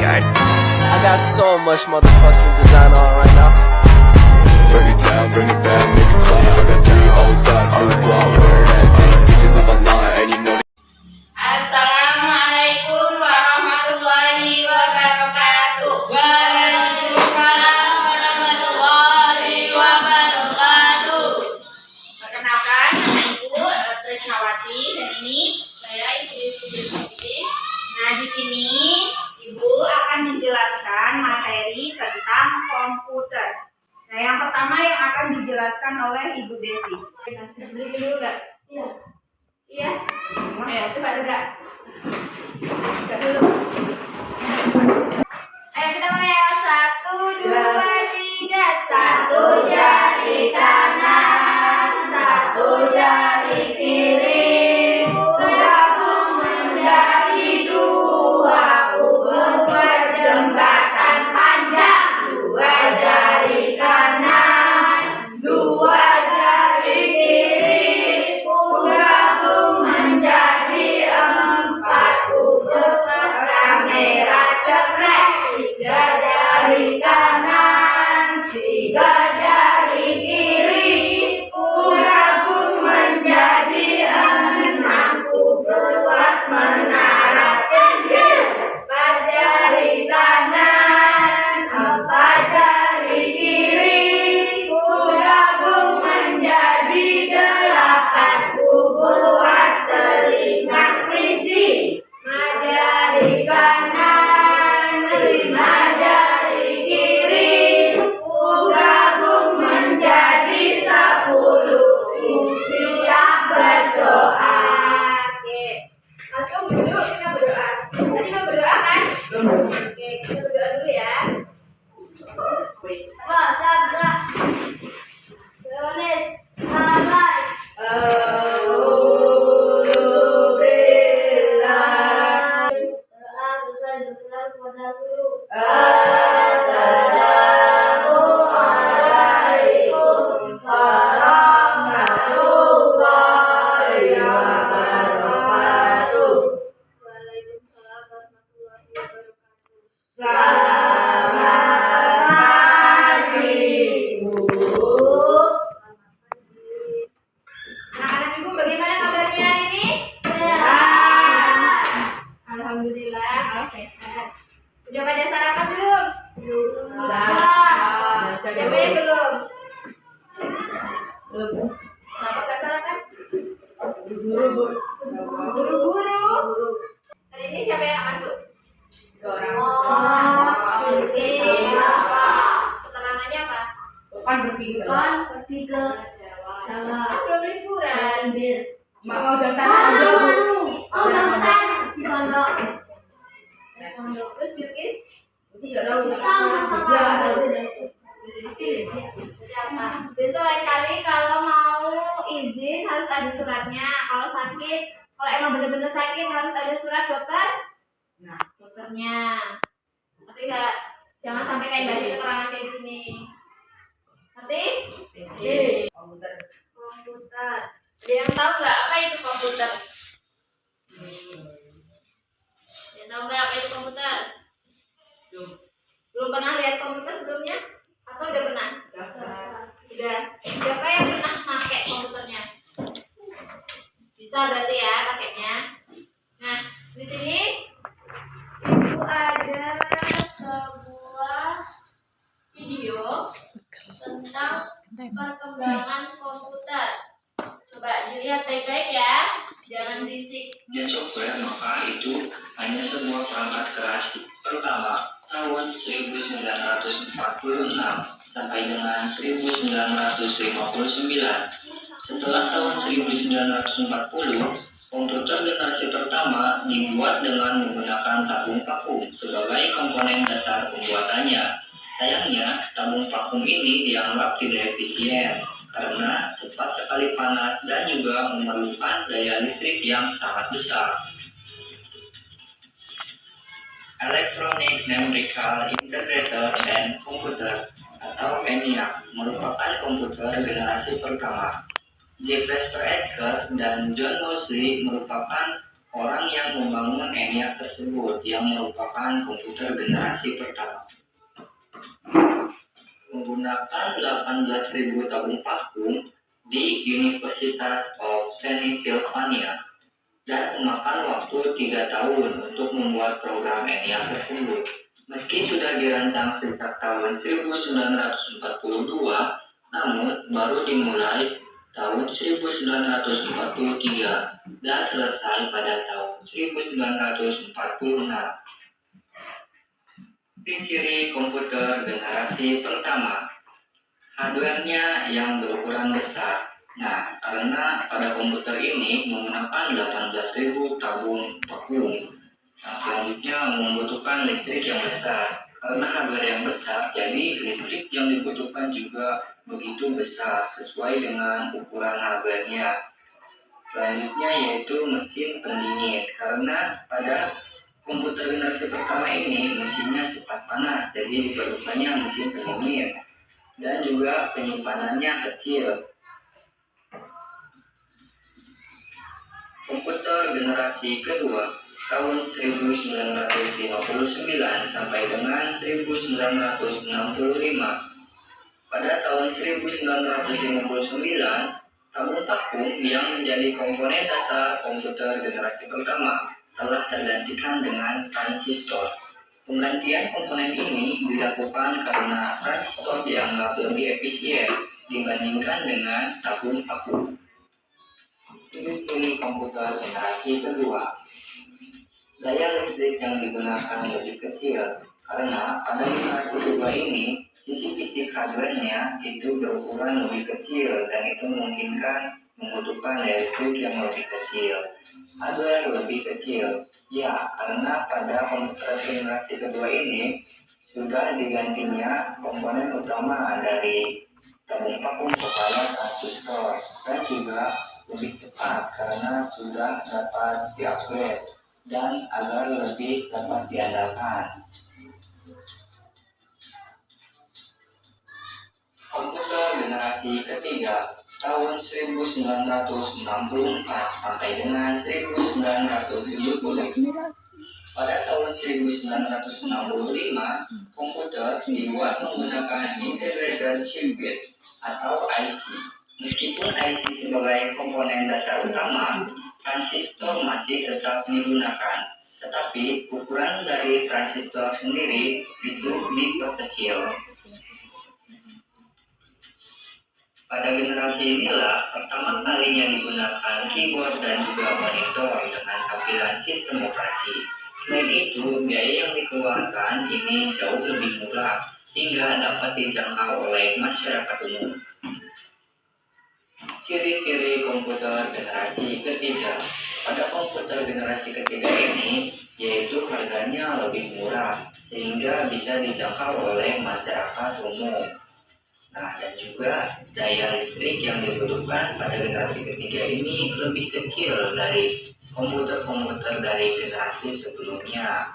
I got so much motherfucking design on right now. Bring it down, bring it back, make it clap. I got 3 old thoughts, new block, wear that thing. Bitches on my line, and you know. Assalamualaikum warahmatullahi wabarakatuh. Waalaikumsalam warahmatullahi wabarakatuh. Perkenalkan, nama Ibu Trisnawati dan ini saya Ibu Trisnawati. Nah, di sini Ibu akan menjelaskan materi tentang komputer. Nah, yang pertama yang akan dijelaskan oleh Ibu Desi. Berdiri dulu nggak? Iya. Iya. Ayo coba tegak. Tegak dulu. Ayo kita mulai ya. 1, 2, 3. Satu jari kanan, satu jari kiri, bergabung menjadi 2, membuat jembatan panjang. 2 jari kanan, 2 jari kiri, bergabung menjadi 4, membuat kamera cerdas. 3 jari kanan, 3 jari kiri, bergabung menjadi 6, membuat menara tinggi. 4 jari kanan, 4 jari kiri, bergabung menjadi 8, membuat telinga kelinci. 5 jari kanan, 5 jari kiri, bergabung menjadi 10, siap berdoa. Oke, langsung duduk kita berdoa. Tadi mau berdoa kan? Oke, kita berdoa dulu ya. Wah, sabra. Yohanes, Malai. Doa dosa kepada guru. Assalamualaikum warahmatullahi wabarakatuh. Waalaikumsalam warahmatullahi wabarakatuh. Selamat pagi, Bu. Anak-anak Ibu bagaimana kabarnya hari ini? Sehat. Alhamdulillah, kalau sehat. Udah pada sarapan belum? Belum. Siapa yang belum? Kenapa gak sarapan? Buru-buru. Hari ini siapa yang masuk? Oke. Keterangannya apa? Kan pergi ke Jawa. Kan belum liburan. mau daftar daftar di pondok. Terus Bilkis? Besok lain kali kalau mau izin harus ada suratnya. Kalau sakit, kalau emang benar-benar sakit harus ada surat dokter. Nah, dokternya. Ngerti nggak? Jangan sampai kayak bagi keterangan kayak gini. Ngerti? komputer. Komputer. Ada yang tahu nggak apa itu komputer? Yang tahu nggak apa itu komputer? Belum pernah lihat komputer sebelumnya? Atau udah pernah? Udah. Siapa yang pernah pakai komputernya? Bisa berarti ya pakainya. Nah, di sini itu ada sebuah video tentang perkembangan komputer. Coba dilihat baik-baik ya, jangan berisik. Software maka itu hanya sebuah perangkat keras pertama tahun 1946 sampai dengan 1959. Setelah tahun 1940, komputer generasi pertama dibuat dengan menggunakan tabung vakum sebagai komponen dasar pembuatannya. Sayangnya, tabung vakum ini dianggap tidak efisien karena cepat sekali panas dan juga memerlukan daya listrik yang sangat besar. Electronic Numerical Integrator and Computer atau ENIAC merupakan komputer generasi pertama. J. Preston Edgar dan John Moseley merupakan orang yang membangun ENIAC tersebut yang merupakan komputer generasi pertama. Menggunakan 18.000 tabung vakum di Universitas of Pennsylvania dan memakan waktu 3 tahun untuk membuat program ENIAC tersebut. Meski sudah dirancang sejak tahun 1942, namun baru dimulai tahun 1943 dan selesai pada tahun 1946. Ciri komputer generasi pertama, hardware-nya yang berukuran besar. Nah, karena pada komputer ini menggunakan 18.000 tabung vakum, nah, selanjutnya membutuhkan listrik yang besar. Karena hardware yang besar, jadi listrik yang dibutuhkan juga begitu besar sesuai dengan ukuran hardware-nya. Selanjutnya yaitu mesin pendingin, karena pada komputer generasi pertama ini mesinnya cepat panas, jadi diperlukannya mesin pendingin dan juga penyimpanannya kecil. Komputer generasi kedua tahun 1959 sampai dengan 1965. Pada tahun 1959, tabung vakum yang menjadi komponen dasar komputer generasi pertama telah tergantikan dengan transistor. Penggantian komponen ini dilakukan karena transistor dianggap lebih efisien dibandingkan dengan tabung vakum. Ciri komputer generasi kedua, daya listrik yang digunakan lebih kecil karena pada generasi kedua ini sisi-sisi hardware-nya itu berukuran lebih kecil dan itu memungkinkan membutuhkan daya listrik yang lebih kecil. Hardware lebih kecil, ya karena pada komputer generasi kedua ini sudah digantinya komponen utama dari tabung vakum kepada transistor dan juga lebih cepat karena sudah dapat diupgrade dan agar lebih dapat diandalkan. Komputer generasi ketiga tahun 1964 sampai dengan 1970. Pada tahun 1965, komputer dibuat menggunakan integrated circuit atau IC. Meskipun IC sebagai komponen dasar utama, transistor masih tetap digunakan, tetapi ukuran dari transistor sendiri itu diperkecil. Pada generasi inilah pertama kalinya digunakan keyboard dan juga monitor dengan tampilan sistem operasi. Selain itu, biaya yang dikeluarkan ini jauh lebih murah hingga dapat dijangkau oleh masyarakat umum. Ciri-ciri komputer generasi ketiga. Pada komputer generasi ketiga ini, yaitu harganya lebih murah sehingga bisa dijangkau oleh masyarakat umum. Nah, dan juga daya listrik yang dibutuhkan pada generasi ketiga ini lebih kecil dari komputer-komputer dari generasi sebelumnya.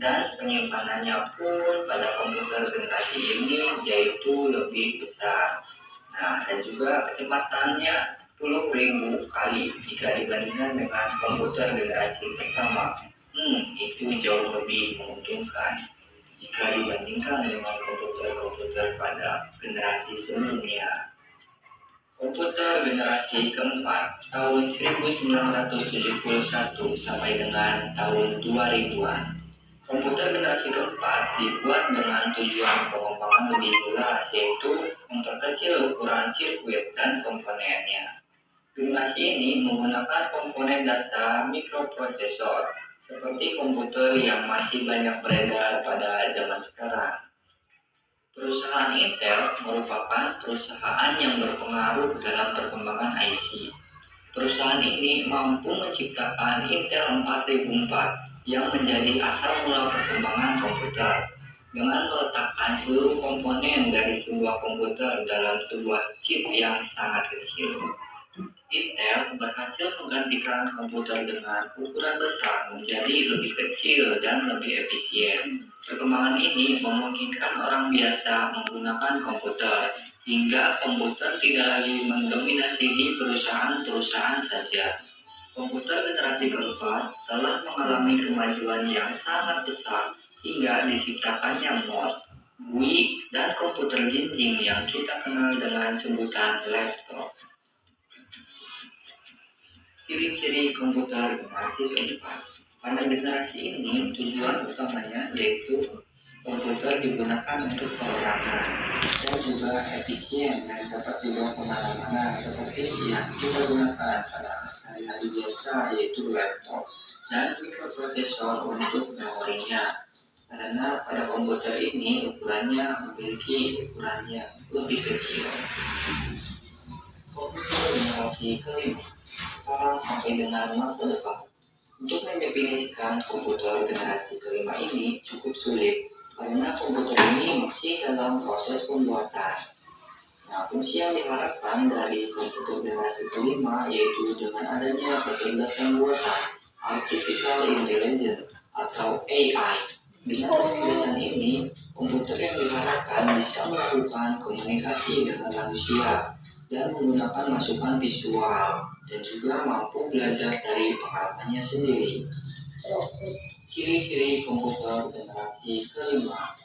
Dan penyimpanannya pun pada komputer generasi ini yaitu lebih besar. Nah, dan juga kecepatannya 10.000 kali jika dibandingkan dengan komputer generasi pertama. Itu jauh lebih menguntungkan jika dibandingkan dengan komputer-komputer pada generasi sebelumnya. Komputer generasi keempat tahun 1971 sampai dengan tahun 2000-an. Komputer generasi keempat dibuat dengan tujuan pengembangan lebih luas, yaitu memperkecil ukuran sirkuit dan komponennya. Generasi ini menggunakan komponen dasar mikroprosesor seperti komputer yang masih banyak beredar pada zaman sekarang. Perusahaan Intel merupakan perusahaan yang berpengaruh dalam perkembangan IC. Perusahaan ini mampu menciptakan Intel 4004 yang menjadi asal mula perkembangan komputer dengan meletakkan seluruh komponen dari sebuah komputer dalam sebuah chip yang sangat kecil. Intel berhasil menggantikan komputer dengan ukuran besar menjadi lebih kecil dan lebih efisien. Perkembangan ini memungkinkan orang biasa menggunakan komputer, hingga komputer tidak lagi mendominasi di perusahaan-perusahaan saja. Komputer generasi keempat telah mengalami kemajuan yang sangat besar hingga diciptakannya mod, GUI, dan komputer jinjing yang kita kenal dengan sebutan laptop. Ciri-ciri komputer generasi keempat. Pada generasi ini, tujuan utamanya yaitu komputer digunakan untuk penerangan dan juga efisien dan dapat dibawa kemana-mana seperti yang kita gunakan pada hari-hari biasa yaitu laptop dan mikroprosesor untuk memorinya. Karena pada komputer ini ukurannya memiliki ukuran yang lebih kecil. Komputer generasi kelima sekarang sampai dengan masa depan. Untuk mendefinisikan komputer generasi kelima ini cukup sulit karena komputer ini masih dalam proses pembuatan. Nah, fungsi yang diharapkan dari komputer generasi kelima yaitu dengan adanya kecerdasan buatan Artificial Intelligence atau AI. Dengan kecerdasan ini, komputer yang diharapkan bisa melakukan komunikasi dengan manusia dan menggunakan masukan visual dan juga mampu belajar dari pengalamannya sendiri. Ciri-ciri komputer generasi kelima.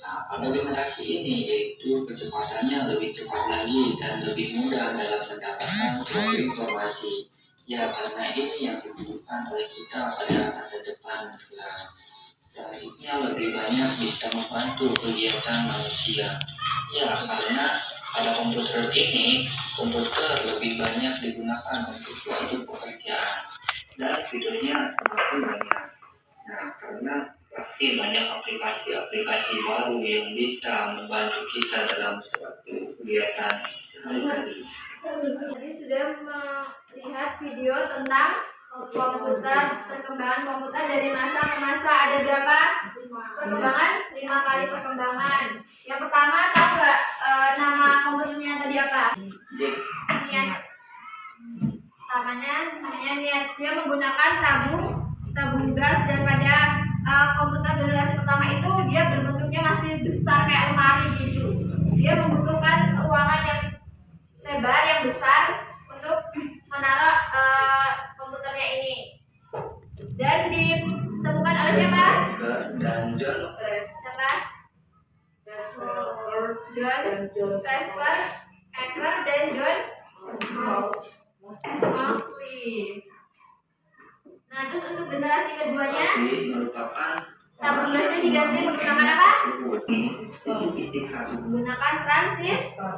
Nah, pada generasi ini yaitu kecepatannya lebih cepat lagi dan lebih mudah dalam mendapatkan suatu informasi. Ya, karena ini yang dibutuhkan oleh kita pada masa depan. Selanjutnya lebih banyak bisa membantu kegiatan manusia. Ya, karena pada komputer ini, komputer lebih banyak digunakan untuk suatu pekerjaan dan fiturnya semakin banyak. Nah, karena pasti banyak aplikasi-aplikasi baru yang bisa membantu kita dalam suatu kegiatan sehari-hari. Tadi sudah melihat video tentang komputer, perkembangan komputer dari masa ke masa. Ada berapa perkembangan? 5 kali perkembangan. Yang pertama, tahu nggak nama komputernya tadi apa? Niatch. Namanya Niatch. Dia menggunakan tabung gas, dan pada komputer generasi pertama itu dia berbentuknya masih besar kayak lemari gitu. Dia membutuhkan ruangan yang lebar yang besar untuk menaruh komputernya ini. Dan ditemukan oleh siapa? Dan John. Siapa? John Presper, Ecker, dan John Moseley. Nah, terus untuk generasi keduanya, tabung gasnya diganti menggunakan apa? Menggunakan transistor.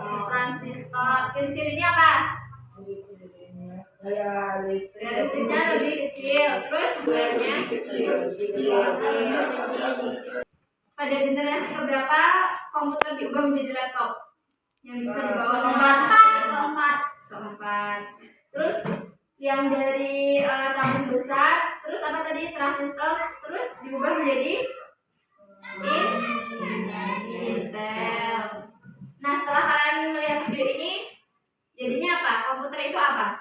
Ciri-cirinya apa? Listriknya lebih kecil. Terus ukurannya kecil. Pada generasi keberapa komputer diubah menjadi laptop yang bisa dibawa keempat. Terus yang dari tabung besar, terus apa tadi, transistor, terus diubah menjadi Intel. Nah, setelah kalian melihat video ini, jadinya apa? Komputer itu apa?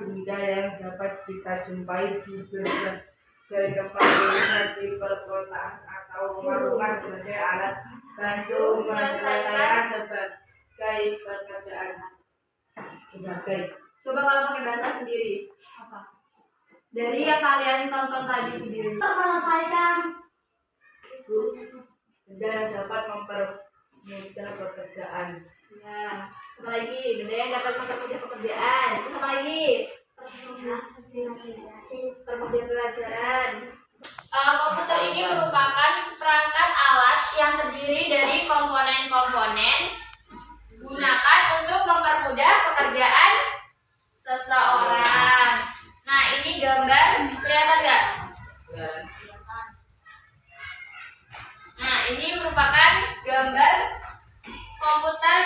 Benda yang dapat kita jumpai di berbagai tempat di perkotaan atau rumah sebagai alat bantu menyelesaikan sebagai pekerjaan. Coba kalau pakai bahasa sendiri apa? Dari yang kalian tonton tadi video ini. Menyelesaikan Benda yang dapat mempermudah pekerjaan. Ya, apa lagi? Benda yang dapat mempermudah pekerjaan. Terus apa lagi? Permudah pelajaran. Komputer ini merupakan seperangkat alat yang terdiri dari komponen-komponen digunakan untuk mempermudah pekerjaan seseorang. Nah, ini gambar, kelihatan nggak? Nah, ini merupakan gambar komputer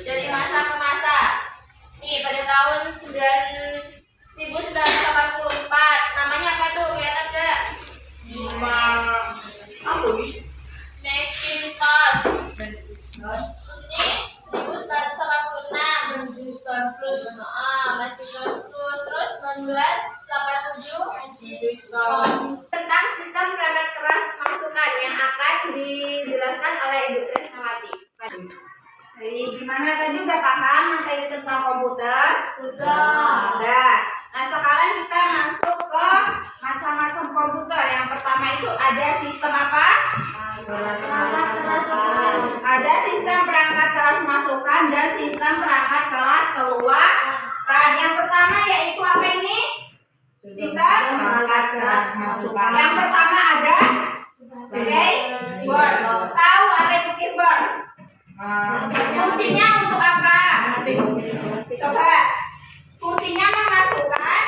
dari masa ke masa. Nih, pada tahun 1984, namanya apa tuh? Kelihatan nggak? Macintosh. Ini 1986. Macintosh Plus. Terus 1987 tentang sistem perangkat keras masukan yang akan dijelaskan oleh Ibu Tresnawati. Jadi gimana, tadi udah paham materi tentang komputer? Sudah. Sistem perangkat keras masukan. yang pertama ada keyboard. Tahu apa itu keyboard? Fungsinya untuk apa? Coba. Fungsinya memasukkan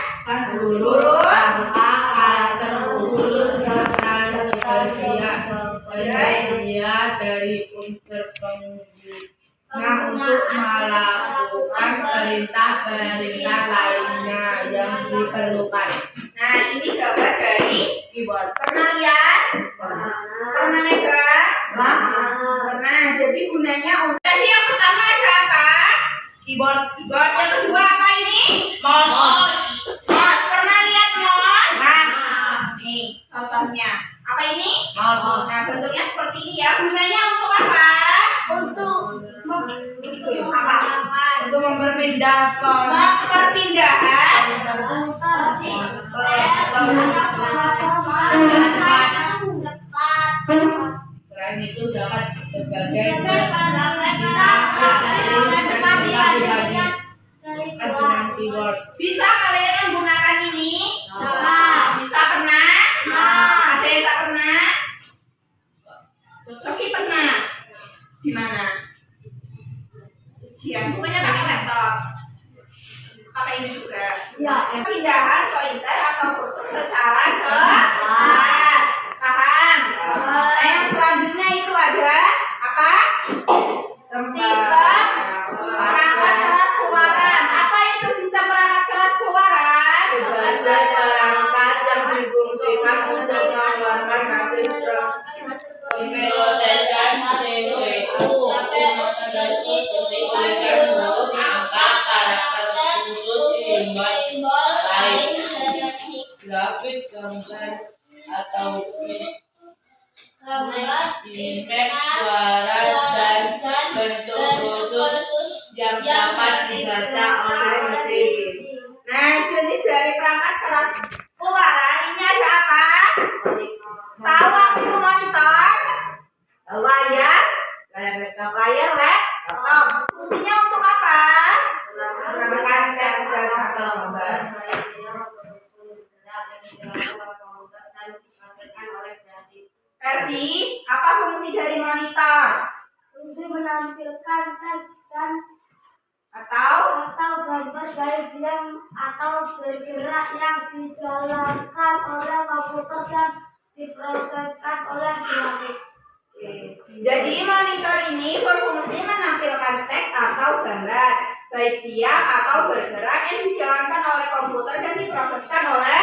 huruf, angka, karakter khusus, dan bagian dari unsur penghubung. Nah, untuk melakukan perintah-perintah lainnya yang diperlukan. Nah, ini gambar dari Keyboard. pernah lihat? Pernah megang? Pernah. Jadi gunanya untuk tadi yang pertama ada apa? Keyboard. Keyboard. Yang kedua apa ini? Mouse. Mouse. Pernah lihat mouse? Nah, Nih, contohnya. Apa ini? mouse. Nah, bentuknya seperti ini ya. Gunanya untuk apa? Untuk Apa? Untuk memperpindah pos. Perpindahan. Selain itu dapat sebagai dengan keyboard. Bisa kalian menggunakan ini? Bisa pernah? Ada yang nggak pernah? Coki pernah? Gimana? Ujian, pokoknya pakai laptop. Pakai ini juga. Pindahan pointer atau kursor secara cepat. Paham? Nah, yang selanjutnya itu ada apa? Sistem perangkat keras keluaran. Apa itu sistem perangkat keras keluaran? Sebagai perangkat yang difungsikan untuk mengeluarkan hasil pemrosesan CPU oleh huruf, angka, karakter khusus, simbol, lain, grafik, gambar, atau image, suara, dan bentuk khusus yang dapat dibaca oleh mesin. Nah, jenis dari perangkat keras keluaran ini ada apa? Tahu apa itu monitor? Layar, layar laptop. Fungsinya untuk apa? Menambahkan teks dan gambar. Ferdi, apa fungsi dari monitor? Fungsi menampilkan teks dan Atau gambar baik yang atau bergerak yang dijalankan oleh komputer dan diproseskan oleh grafik. jadi monitor ini berfungsi menampilkan teks atau gambar baik diam atau bergerak yang dijalankan oleh komputer dan diproseskan oleh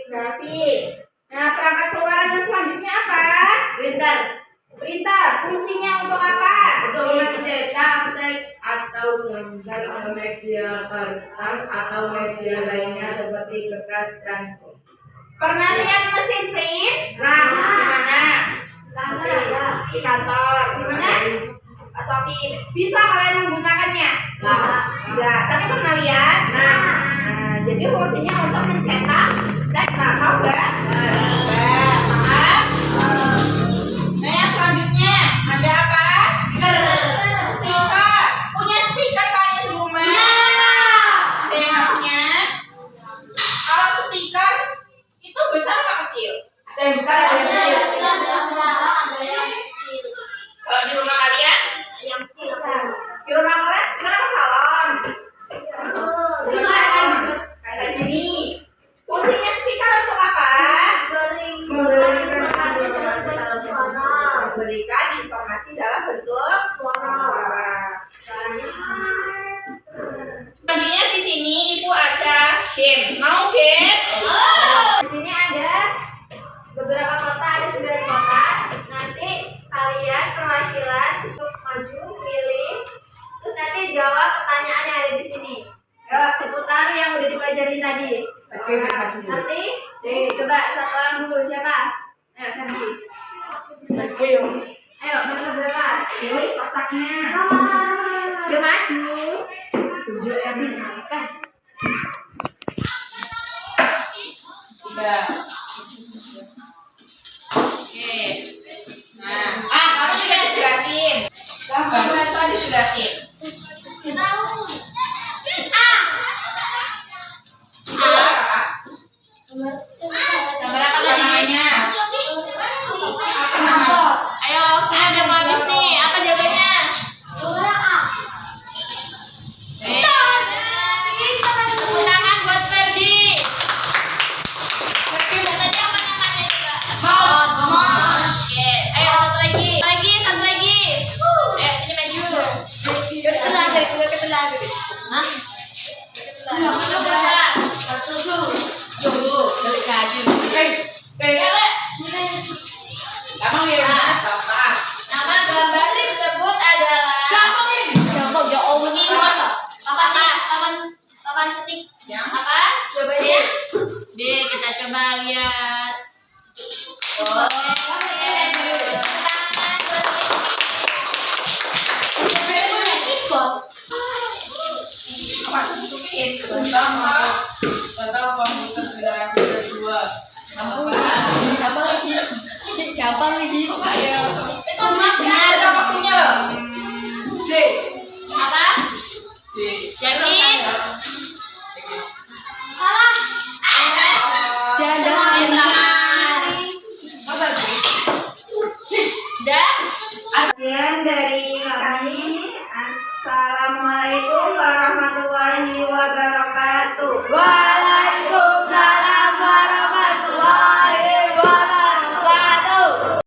grafik. Nah, perangkat keluaran yang selanjutnya apa? Printer Printer. Fungsinya untuk apa? untuk mencetak teks atau gambar ke media kertas atau media lainnya seperti kertas dan Pernah lihat mesin print? Nah, Di kantor. Gimana? Pak Sofi, bisa kalian menggunakannya? Enggak, tapi pernah lihat? Nah, jadi fungsinya untuk mencetak teks atau gambar. Paham? Nah, yang selanjutnya ada apa? Speaker. Punya speaker kalian di rumah? Ada yang nggak punya? Kalau speaker itu besar apa kecil? ada yang besar ada yang kecil. Kalau di rumah kalian? Di rumah kalian speaker apa salon? Kayak gini. Fungsinya speaker untuk apa? Memberikan informasi dalam bentuk suara. Selanjutnya di sini ibu ada game. Mau game? Di sini ada beberapa kota, ada 9 kota. Nanti kalian perwakilan untuk maju, milih, terus nanti jawab pertanyaan yang ada di sini seputar yang udah dipelajari tadi. Nanti coba satu orang dulu, siapa? Ayo Ferdi. Ayo nomor berapa? Pilih kotaknya. Dia maju. Tunjuk ya, Bin. Tiga. Oke. Nah, kamu juga dijelasin. Kamu harus dijelasin. Tahu. A apa? Gambar apa tadi? namanya? Ayo, kita udah mau habis nih. Apa jawabannya? Tepuk tangan buat Ferdi. Tadi apa namanya coba? Mouse. Oke, ayo satu lagi. Satu lagi. Ayo sini maju. Nama gambar tersebut adalah papan ketik. Apa? Jawabannya? D, kita coba lihat. Contoh komputer generasi kedua. Apa? Yakin? Dah? Sekian dari kami. Assalamualaikum warahmatullahi wabarakatuh.